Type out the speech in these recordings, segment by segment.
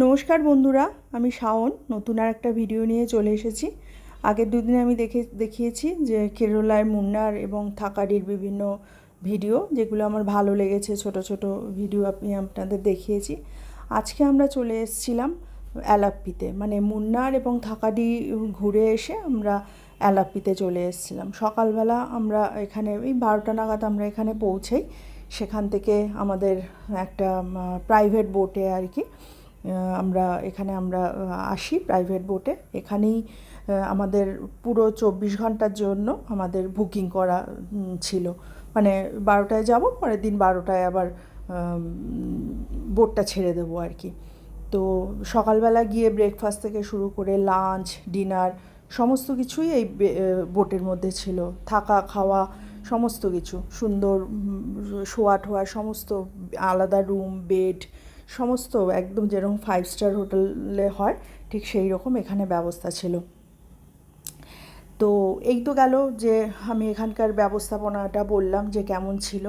নমস্কার বন্ধুরা, আমি শাওন নতুন আর একটা ভিডিও নিয়ে চলে এসেছি। আগের দুদিনে আমি দেখিয়েছি যে কেরলায় মুন্নার এবং থাকাডির বিভিন্ন ভিডিও, যেগুলো আমার ভালো লেগেছে। ছোট ছোট ভিডিও আমি আপনাদের দেখিয়েছি। আজকে আমরা চলে এসেছিলাম অ্যালাপ্পিতে, মানে মুন্নার এবং থাকাডি ঘুরে এসে আমরা অ্যালাপ্পিতে চলে এসেছিলাম। সকালবেলা আমরা এখানে ওই 12টা নাগাদ আমরা এখানে পৌঁছাই। সেখান থেকে আমাদের একটা প্রাইভেট বোটে আর কি আমরা আসি প্রাইভেট বোটে। এখানেই আমাদের পুরো 24 ঘন্টার জন্য আমাদের বুকিং করা ছিল। মানে 12টায় যাব, পরের দিন 12টায় আবার বোটটা ছেড়ে দেবো আর কি। তো সকালবেলা গিয়ে ব্রেকফাস্ট থেকে শুরু করে লাঞ্চ, ডিনার সমস্ত কিছুই এই বোটের মধ্যে ছিল। থাকা খাওয়া সমস্ত কিছু সুন্দর, শোয়া ঠোয়া সমস্ত, আলাদা রুম, বেড সমস্ত একদম যেরকম 5 স্টার হোটেলে হয় ঠিক সেই রকম এখানে ব্যবস্থা ছিল। তো এই তো গেল যে আমি এখানকার ব্যবস্থাপনাটা বললাম যে কেমন ছিল,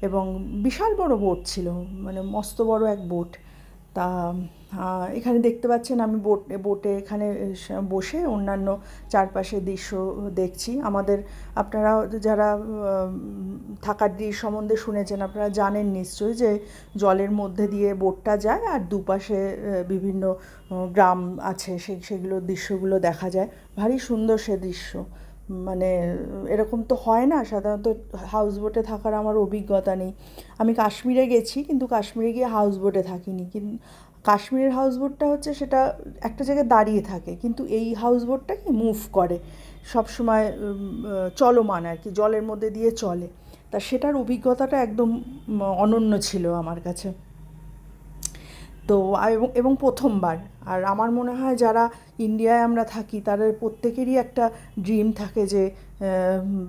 এবং বিশাল বড় বোট ছিল, মানে মস্ত বড় এক বোট। তা এখানে দেখতে পাচ্ছেন আমি বোটে এখানে বসে অন্যান্য চারপাশের দৃশ্য দেখছি। আপনারা যারা থাকাডির সম্বন্ধে শুনেছেন, আপনারা জানেন নিশ্চয়ই যে জলের মধ্যে দিয়ে বোটটা যায় আর দুপাশে বিভিন্ন গ্রাম আছে, সেগুলো দৃশ্যগুলো দেখা যায়। ভারী সুন্দর সে দৃশ্য। মানে এরকম তো হয় না সাধারণত। হাউস বোটে থাকার আমার অভিজ্ঞতা নেই। আমি কাশ্মীরে গেছি, কিন্তু কাশ্মীরে গিয়ে হাউস বোটে থাকিনি। কিন্তু কাশ্মীরের হাউস বোটটা হচ্ছে সেটা একটা জায়গায় দাঁড়িয়ে থাকে, কিন্তু এই হাউস বোটটা কি মুভ করে সবসময়, চলমান আর কি, জলের মধ্যে দিয়ে চলে। তা সেটার অভিজ্ঞতাটা একদম অনন্য ছিল আমার কাছে। তো এবং প্রথমবার। আর আমার মনে হয় যারা ইন্ডিয়ায় আমরা থাকি তাদের প্রত্যেকেরই একটা ড্রিম থাকে যে,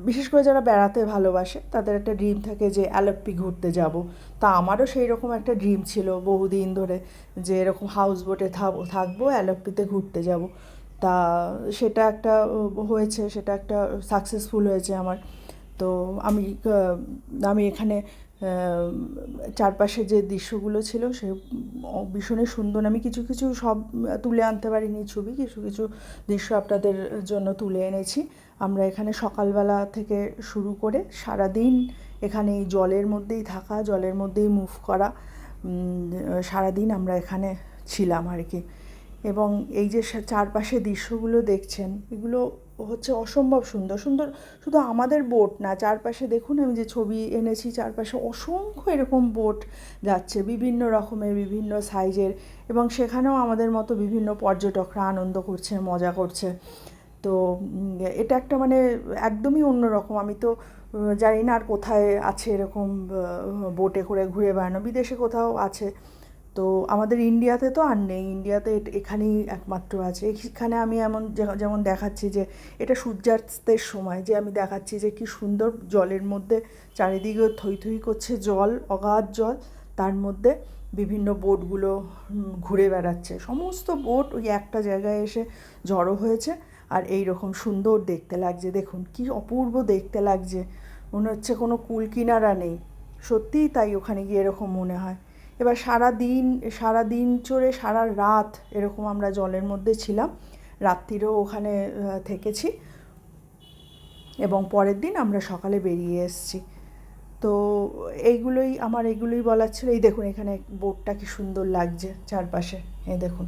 বিশেষ করে যারা বেড়াতে ভালোবাসে তাদের একটা ড্রিম থাকে যে অ্যালাপ্পি ঘুরতে যাব। তা আমারও সেই রকম একটা ড্রিম ছিল বহুদিন ধরে, যে এরকম হাউস বোটে থাকবো, অ্যালাপ্পিতে ঘুরতে যাব। তা সেটা একটা হয়েছে, সেটা একটা সাকসেসফুল হয়েছে আমার। তো আমি আমি এখানে চারপাশে যে দৃশ্যগুলো ছিল সে ভীষণই সুন্দর। আমি কিছু কিছু সব তুলে আনতে পারিনি ছবি, কিছু কিছু দৃশ্য আপনাদের জন্য তুলে এনেছি। আমরা এখানে সকালবেলা থেকে শুরু করে সারাদিন এখানে এই জলের মধ্যেই থাকা, জলের মধ্যেই মুভ করা, সারাদিন আমরা এখানে ছিলাম আর কি। এবং এই যে চারপাশে দৃশ্যগুলো দেখছেন, এগুলো হচ্ছে অসম্ভব সুন্দর সুন্দর। শুধু আমাদের বোট না, চারপাশে দেখুন আমি যে ছবি এনেছি, চারপাশে অসংখ্য এরকম বোট যাচ্ছে, বিভিন্ন রকমের, বিভিন্ন সাইজের, এবং সেখানেও আমাদের মতো বিভিন্ন পর্যটকরা আনন্দ করছে, মজা করছে। তো এটা একটা মানে একদমই অন্যরকম। আমি তো জানি না আর কোথায় আছে এরকম বোটে করে ঘুরে বেড়ানো, বিদেশে কোথাও আছে। তো আমাদের ইন্ডিয়াতে তো আর নেই, ইন্ডিয়াতে এখানেই একমাত্র আছে। এখানে আমি যেমন দেখাচ্ছি যে এটা সূর্যাস্তের সময়, যে আমি দেখাচ্ছি যে কি সুন্দর জলের মধ্যে চারিদিকে থই থই করছে জল, অগাধ জল, তার মধ্যে বিভিন্ন বোটগুলো ঘুরে বেড়াচ্ছে। সমস্ত বোট ওই একটা জায়গায় এসে জড়ো হয়েছে, আর এই রকম সুন্দর দেখতে লাগছে। দেখুন কি অপূর্ব দেখতে লাগছে, মনে হচ্ছে কোনো কুল কিনারা নেই। সত্যিই তাই, ওখানে গিয়ে এরকম মনে হয়। এবার সারা দিন চড়ে সারা রাত এরকম আমরা জলের মধ্যে ছিলাম, রাত্রিরেও ওখানে থেকেছি, এবং পরের দিন আমরা সকালে বেরিয়ে এসেছি। তো এগুলোই বলার ছিল। এই দেখুন এখানে বোটটা কি সুন্দর লাগছে চারপাশে, এই দেখুন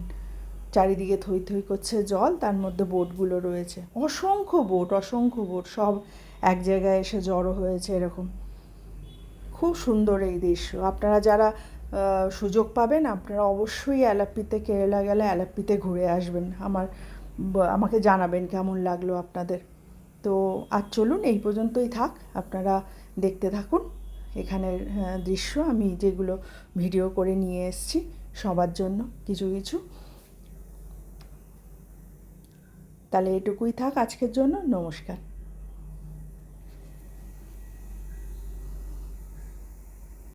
চারিদিকে থই থই করছে জল, তার মধ্যে বোটগুলো রয়েছে, অসংখ্য বোট সব এক জায়গায় এসে জড়ো হয়েছে এরকম। খুব সুন্দর এই দৃশ্য। আপনারা যারা সুযোগ পাবেন, আপনারা অবশ্যই কেরালা গেলে অ্যালাপ্পিতে ঘুরে আসবেন। আমাকে জানাবেন কেমন লাগলো আপনাদের। তো আর চলুন, এই পর্যন্তই থাক। আপনারা দেখতে থাকুন এখানের দৃশ্য, আমি যেগুলো ভিডিও করে নিয়ে এসেছি সবার জন্য কিছু কিছু। তাহলে এটুকুই থাক আজকের জন্য। নমস্কার।